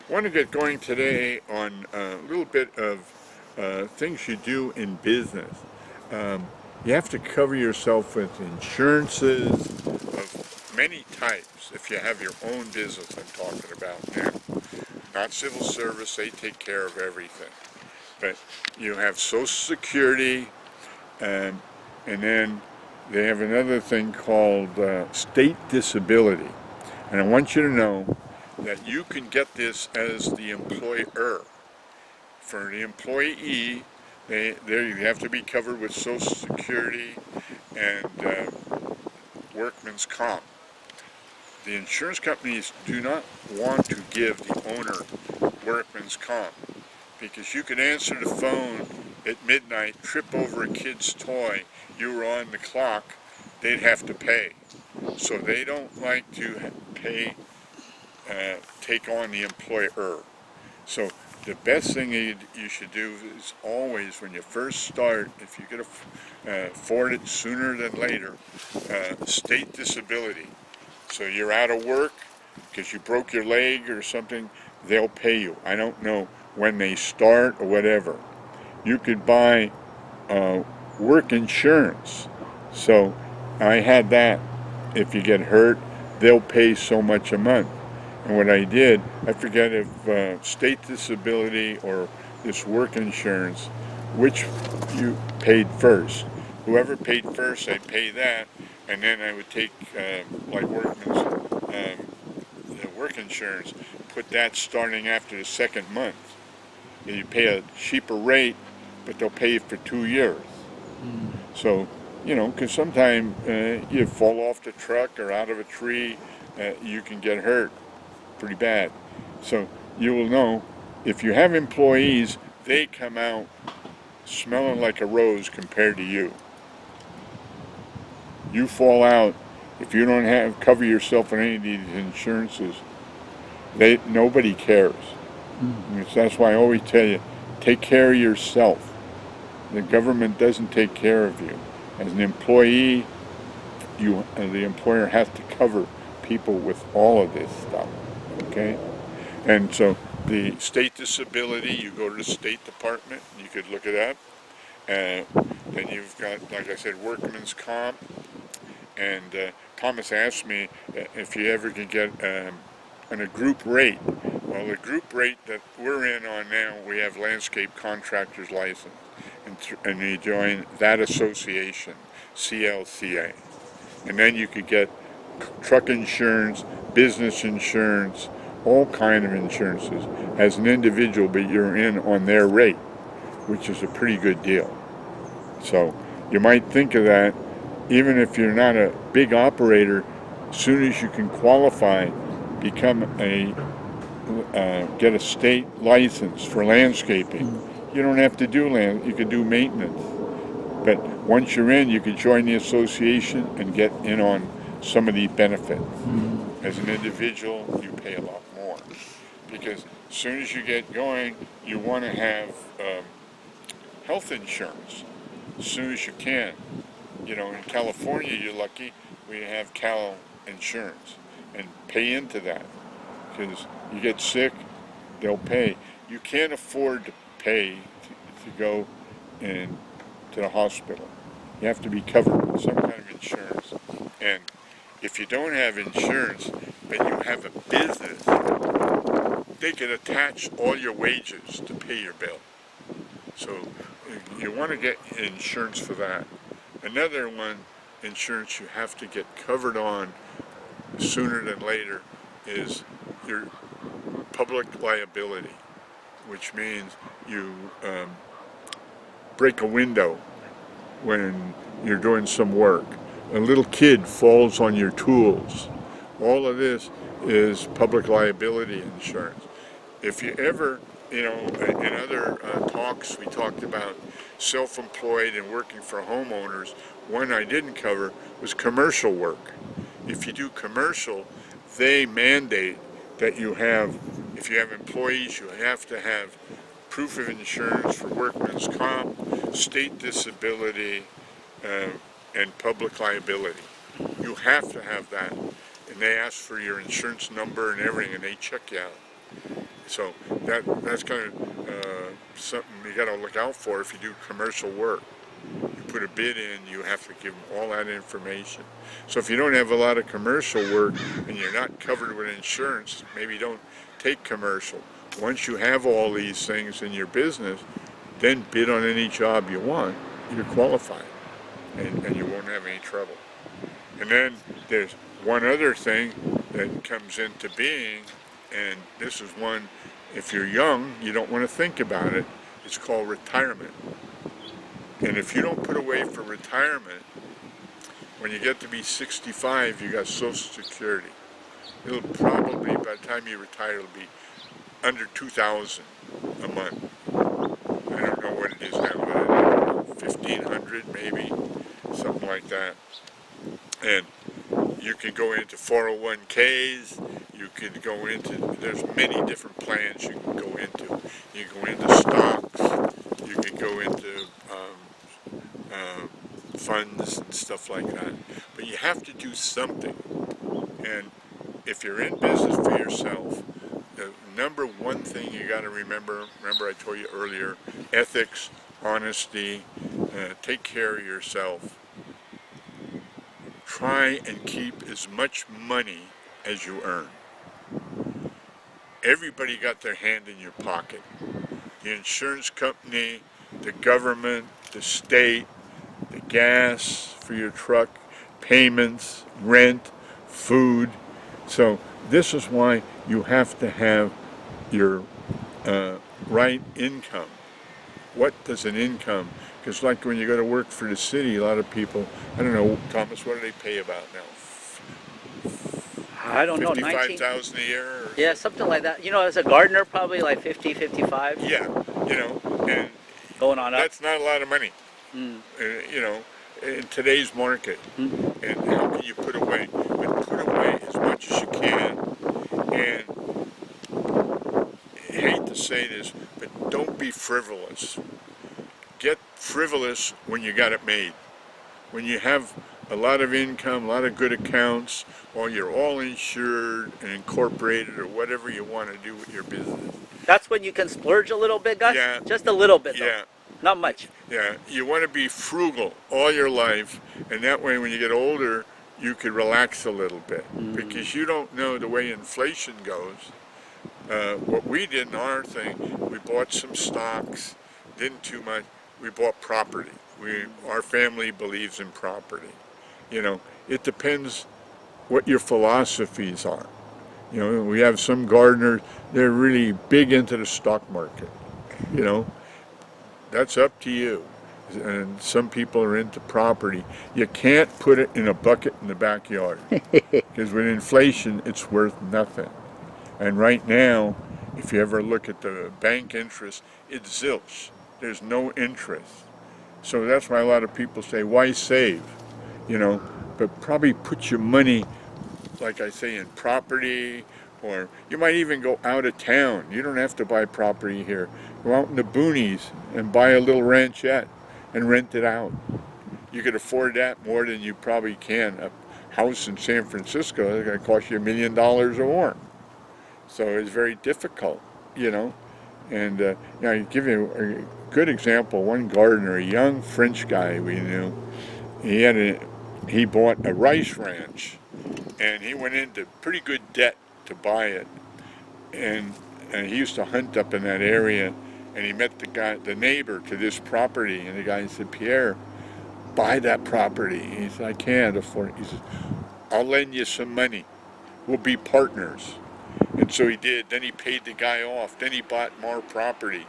Want to get going today on a little bit of things you do in business. Um, you have to cover yourself with insurances of many types if you have your own business. I'm talking about now. Not civil service, they take care of everything. But you have Social Security, um, and then they have another thing called state disability. And I want you to know that you can get this as the employer. For the employee, you have to be covered with Social Security and workman's comp. The insurance companies do not want to give the owner workman's comp because you could answer the phone at midnight, trip over a kid's toy, you were on the clock, they'd have to pay. So they don't like to pay, take on the employer. So the best thing you should do is always, when you first start, if you could afford it sooner than later, state disability. So you're out of work because you broke your leg or something, they'll pay you. I don't know when they start or whatever. You could buy work insurance. So I had that. If you get hurt, they'll pay so much a month. And what I did, I forget if state disability or this work insurance, which you paid first. Whoever paid first, I'd pay that, and then I would take like workman's work insurance, put that starting after the second month. And you pay a cheaper rate, but they'll pay you for 2 years. So, because sometimes you fall off the truck or out of a tree, you can get hurt pretty bad. So you will know if you have employees, they come out smelling like a rose compared to you. You fall out if you don't have cover yourself in any of these insurances. Nobody cares. That's why I always tell you, take care of yourself. The government doesn't take care of you. As an employee, the employer has to cover people with all of this stuff. Okay? And so the state disability, you go to the State Department, you could look it up. Then you've got, like I said, workman's comp. And Thomas asked me if you ever can get on a group rate. Well, the group rate that we're in on now, we have landscape contractor's license. And you join that association, CLCA. And then you could get truck insurance, business insurance, all kind of insurances as an individual, but you're in on their rate, which is a pretty good deal. So you might think of that, even if you're not a big operator, as soon as you can qualify, get a state license for landscaping. You don't have to do land, you can do maintenance. But once you're in, you can join the association and get in on some of the benefits. As an individual, you pay a lot more. Because as soon as you get going, you want to have health insurance as soon as you can. In California, you're lucky, we have Cal Insurance. And pay into that. Because you get sick, they'll pay. You can't afford to pay to go to the hospital. You have to be covered with some kind of insurance. And if you don't have insurance, but you have a business, they can attach all your wages to pay your bill. So you want to get insurance for that. Another one, insurance you have to get covered on sooner than later, is your public liability, which means you break a window when you're doing some work. A little kid falls on your tools. All of this is public liability insurance. If you ever, in other talks we talked about self-employed and working for homeowners, one I didn't cover was commercial work. If you do commercial, they mandate that if you have employees, you have to have proof of insurance for workman's comp, state disability, and public liability. You have to have that. And they ask for your insurance number and everything, and they check you out. So that's kind of something you got to look out for if you do commercial work. You put a bid in, you have to give them all that information. So if you don't have a lot of commercial work and you're not covered with insurance, maybe don't take commercial. Once you have all these things in your business, then bid on any job you want. You're qualified, and you won't have any trouble. And then there's one other thing that comes into being, and this is one, if you're young, you don't want to think about it. It's called retirement. And if you don't put away for retirement, when you get to be 65, you got Social Security. It'll probably, by the time you retire, it'll be under $2,000 a month. I don't know what it is now, but $1,500 maybe, something like that. And you can go into 401ks, you can go into, there's many different plans you can go into. You can go into stocks, you can go into funds and stuff like that. But you have to do something. And if you're in business for yourself, the number one thing you got to remember I told you earlier, ethics, honesty, take care of yourself. Try and keep as much money as you earn. Everybody got their hand in your pocket. The insurance company, the government, the state, the gas for your truck, payments, rent, food. So this is why you have to have your right income. What does an income? Because like when you go to work for the city, a lot of people, I don't know, Thomas, what do they pay about now? I don't know, 55,000 a year? Or yeah, something like that. You know, as a gardener, probably like 50, 55. Yeah, you know, and going on up. That's not a lot of money, you know, in today's market. And how can you put away? But put away as much as you can. And I hate to say this, but don't be frivolous. Get frivolous when you got it made. When you have a lot of income, a lot of good accounts, or you're all insured and incorporated or whatever you want to do with your business. That's when you can splurge a little bit, Gus? Yeah. Just a little bit, though. Yeah. Not much. Yeah, you want to be frugal all your life, and that way when you get older, you can relax a little bit. Because you don't know the way inflation goes. What we did in our thing, we bought some stocks, didn't too much, we bought property. Our family believes in property. You know, it depends what your philosophies are. You know, we have some gardeners, they're really big into the stock market. You know, that's up to you. And some people are into property. You can't put it in a bucket in the backyard. Because with inflation, it's worth nothing. And right now, if you ever look at the bank interest, it's zilch. There's no interest. So that's why a lot of people say, why save? You know, but probably put your money, like I say, in property, or you might even go out of town. You don't have to buy property here. Go out in the boonies and buy a little ranchette and rent it out. You could afford that more than you probably can. A house in San Francisco is going to cost you $1 million or more. So it's very difficult, you know. And you know, I give you a good example. One gardener, a young French guy we knew, he bought a rice ranch, and he went into pretty good debt to buy it. And he used to hunt up in that area, and he met the neighbor to this property, and the guy said, Pierre, buy that property. He said, I can't afford it. He said, I'll lend you some money. We'll be partners. And so he did. Then he paid the guy off. Then he bought more property.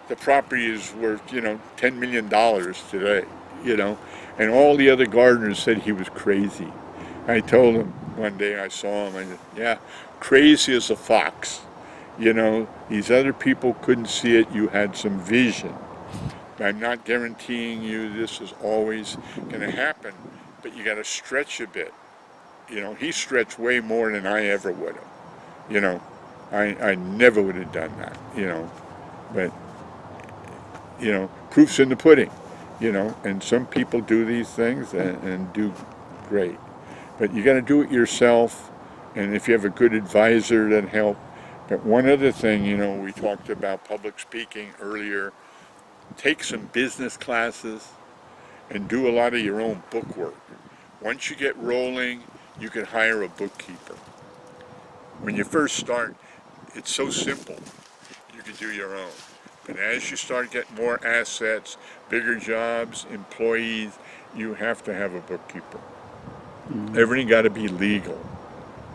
The property is worth, you know, $10 million today, you know. And all the other gardeners said he was crazy. I told him one day, I saw him, I said, yeah, crazy as a fox. You know, these other people couldn't see it. You had some vision. I'm not guaranteeing you this is always going to happen, but you got to stretch a bit. You know, he stretched way more than I ever would have. You know, I never would have done that, you know. But, you know, proof's in the pudding, you know. And some people do these things and do great. But you got to do it yourself. And if you have a good advisor, that help. But one other thing, you know, we talked about public speaking earlier. Take some business classes and do a lot of your own book work. Once you get rolling, you can hire a bookkeeper. When you first start, it's so simple. You can do your own. But as you start getting more assets, bigger jobs, employees, you have to have a bookkeeper. Everything got to be legal,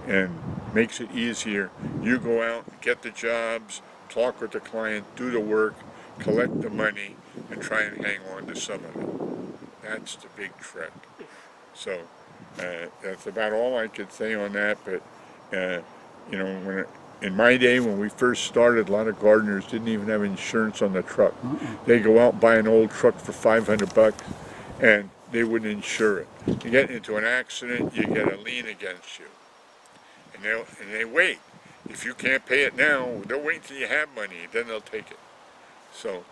and makes it easier. You go out and get the jobs, talk with the client, do the work, collect the money, and try and hang on to some of it. That's the big trick. So that's about all I could say on that. But you know, in my day when we first started, a lot of gardeners didn't even have insurance on the truck. They go out and buy an old truck for $500, and they wouldn't insure it. You get into an accident, you get a lien against you, and they wait. If you can't pay it now, they'll wait until you have money, then they'll take it. So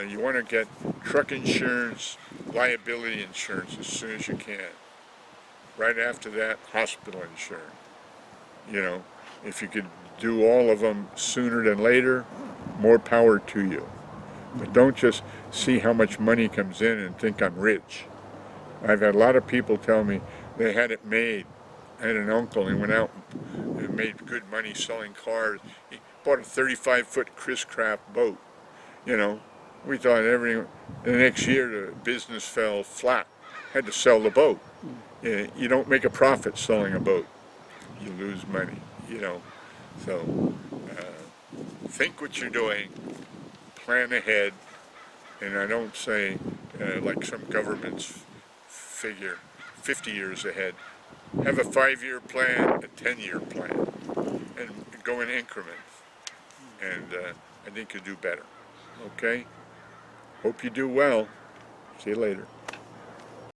you want to get truck insurance, liability insurance as soon as you can. Right after that, hospital insurance. You know, if you could do all of them sooner than later, more power to you. But don't just see how much money comes in and think I'm rich. I've had a lot of people tell me they had it made. I had an uncle, he went out and made good money selling cars. He bought a 35-foot Chris Craft boat. You know, we thought the next year the business fell flat. Had to sell the boat. You don't make a profit selling a boat. You lose money, you know. So think what you're doing, plan ahead, and I don't say like some governments figure 50 years ahead. Have a 5-year plan, a 10-year plan, and go in increments. And I think you'll do better. Okay? Hope you do well. See you later.